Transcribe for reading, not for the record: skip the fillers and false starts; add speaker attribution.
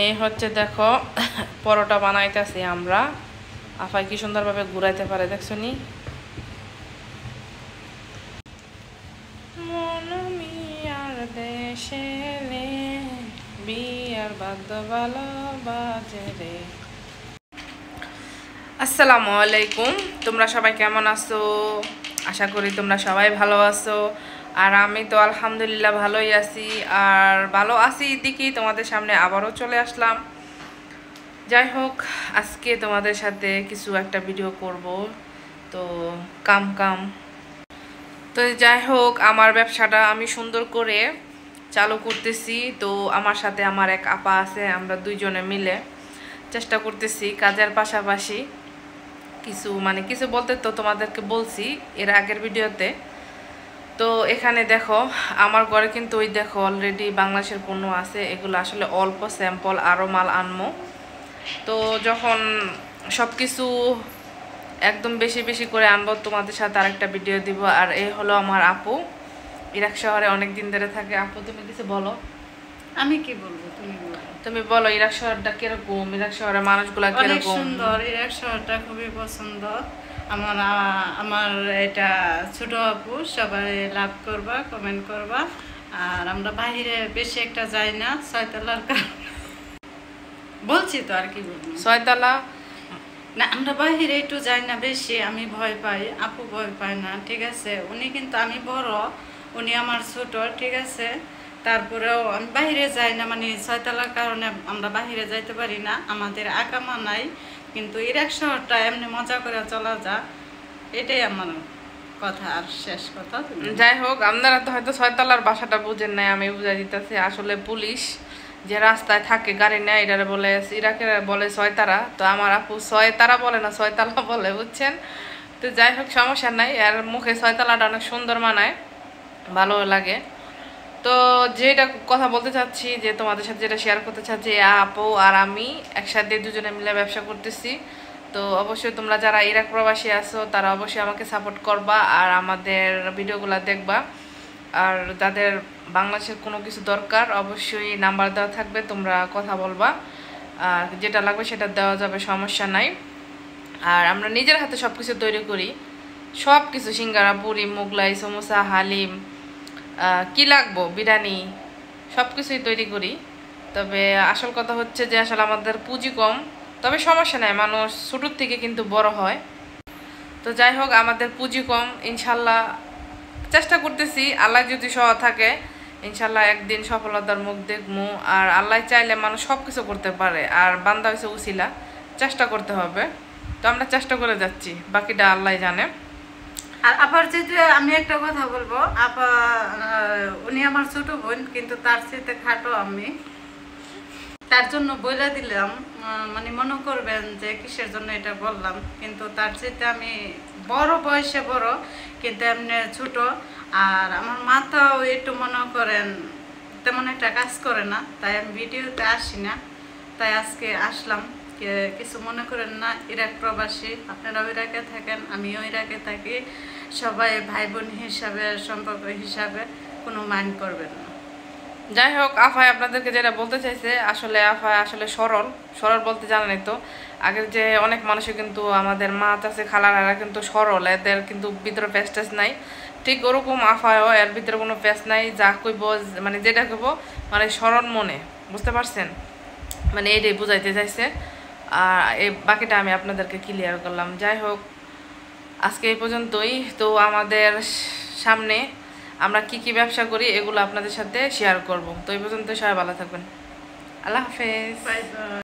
Speaker 1: এই হচ্ছে দেখো পরোটা বানাইতেছি আমরা। আফাই কি সুন্দরভাবে ঘুরাইতে পারে দেখছো নি। মনমিয়ার দেশে রে বিয়ার বাদ্য ভালো বাজে রে। আসসালামু আলাইকুম, তোমরা সবাই কেমন আছো? আশা করি তোমরা সবাই ভালো আছো। আর আমি তো আলহামদুলিল্লাহ ভালোই আছি। আর ভালো আছি দিকেই তোমাদের সামনে আবারও চলে আসলাম। যাই হোক, আজকে তোমাদের সাথে কিছু একটা ভিডিও করব। তো তো যাই হোক, আমার ব্যবসাটা আমি সুন্দর করে চালু করতেছি। তো আমার সাথে আমার এক আপা আছে, আমরা দুইজনে মিলে চেষ্টা করতেছি কাজের পাশাপাশি কিছু বলতে। তো তোমাদেরকে বলছি এর আগের ভিডিওতে। তো এখানে দেখো আমার ঘরে কিন্তু ওই দেখো অলরেডি বাংলাদেশের পণ্য আছে। এগুলো আসলে অল্প স্যাম্পল, আরও মাল আনমো। তো যখন সব কিছু একদম বেশি বেশি করে আনবো তোমাদের সাথে আরেকটা ভিডিও দিব। আর এই হলো আমার আপু, ইরাক শহরে অনেক দিন ধরে থাকে। আপু তুমি কিছু বলো।
Speaker 2: আমি কি বলবো,
Speaker 1: তুমি বলো ইরাক শহরটা কিরকম, ইরাক শহরের মানুষগুলা কিরকম?
Speaker 2: অনেক সুন্দর, ইরাক শহরটা খুবই পছন্দ আমার। আমার এটা ছোট আপু, সবাই লাভ করবা, কমেন্ট করবা। আর আমরা বাইরে বেশি একটা যাই না, ছয়তলার বলছি তো আর কি বলবো,
Speaker 1: ছয়তলা
Speaker 2: না আমরা বাইরে একটু যাই না বেশি। আমি ভয় পাই, আপু ভয় পায় না, ঠিক আছে। উনি কিন্তু, আমি বড়, উনি আমার ছোট, ঠিক আছে। তারপরেও আমি বাইরে যাই না, মানে ছয়তলার কারণে আমরা বাইরে যাইতে পারি না, আমাদের আকামা নাই। কিন্তু ইরাক শহরটা এমনি মজা করে চলা যা, এটাই আমার কথা। আর শেষ কথা,
Speaker 1: যাই হোক, আপনারা তো হয়তো ছয়তলার বাসাটা বুঝেন নাই, আমি বুঝাই দিতেছি। আসলে পুলিশ যে রাস্তায় থাকে গাড়ি নেয়, এটারে বলে ইরাকের বলে ছয়তারা। তো আমার আপু ছয়তারা বলে না, ছয়তলা বলে, বুঝছেন। তো যাই হোক, সমস্যা নাই। আর মুখে ছয়তলাটা অনেক সুন্দর মানায়, ভালো লাগে। তো যেটা কথা বলতে চাচ্ছি, যে তোমাদের সাথে যেটা শেয়ার করতে চাচ্ছি, আপু আর আমি একসাথে দুজনে মিলে ব্যবসা করতেছি। তো অবশ্যই তোমরা যারা ইরাক প্রবাসী আছো তারা অবশ্যই আমাকে সাপোর্ট করবা আর আমাদের ভিডিওগুলো দেখবা। আর যাদের বাংলাদেশের কোনো কিছু দরকার অবশ্যই নাম্বার দেওয়া থাকবে, তোমরা কথা বলবা। আর যেটা লাগবে সেটা দেওয়া যাবে, সমস্যা নাই। আর আমরা নিজের হাতে সব কিছু তৈরি করি, সব কিছু, সিঙ্গারা, পুরি, মোগলাই, সমোসা, হালিম, কি লাগবো, বিরিয়ানি, সব কিছুই তৈরি করি। তবে আসল কথা হচ্ছে যে আসলে আমাদের পুঁজি কম। তবে সমস্যা নাই, মানুষ ছোটোর থেকে কিন্তু বড় হয়। তো যাই হোক, আমাদের পুঁজি কম, ইনশাল্লাহ চেষ্টা করতেছি। আল্লাহ যদি সহ থাকে, ইনশাল্লাহ একদিন সফলতার মুখ দেখবো। আর আল্লাহ চাইলে মানুষ সব কিছু করতে পারে। আর বান্দা হয়েছে উসিলা, চেষ্টা করতে হবে। তো আমরা চেষ্টা করে যাচ্ছি, বাকিটা আল্লাহ জানে।
Speaker 2: আর আবার যেটা আমি একটা কথা বলবো, আপা উনি আমার ছোট বোন, কিন্তু তার সাথে খাটো আমি, তার জন্য বলে দিলাম। মানে মনে করবেন যে কিসের জন্য এটা বললাম, কিন্তু তার সাথে আমি বড়, বয়সে বড়, কিন্তু এমনি ছোট। আর আমার মাথাও একটু মনে করেন তেমন একটা কাজ করে না, তাই আমি ভিডিওতে আসি না। তাই আজকে আসলাম। কিছু মনে করেন না, ইরাক প্রবাসী, আপনারাও ইরাকে থাকেন, আমিও ইরাকে থাকি, সবাই ভাই বোন হিসাবে, সম্পর্ক হিসাবে কোনো মাইন্ড করবেন না।
Speaker 1: যাই হোক, আফায় আপনাদেরকে যেটা বলতে চাইছে, আসলে আফায় আসলে সরল সরল বলতে জানেন তো। আগের যে অনেক মানুষের কিন্তু আমাদের মা চাষে খালারা কিন্তু সরল, এদের কিন্তু ভিতরে প্যাচ ট্যাচ নাই। ঠিক ওরকম আফায়ও, এর ভিতরে কোনো প্যাচ নাই। যা কইব, মানে যেটা কইব, মানে সরল মনে, বুঝতে পারছেন, মানে এইটাই বুঝাইতে চাইছে। আর এই বাকিটা আমি আপনাদেরকে ক্লিয়ার করলাম। যাই হোক, আজকে এই পর্যন্তই। তো আমাদের সামনে আমরা কি কি ব্যবসা করি এগুলো আপনাদের সাথে শেয়ার করব। তো এই পর্যন্ত সবাই ভালো থাকবেন। আল্লাহ হাফেজ।
Speaker 2: Bye bye.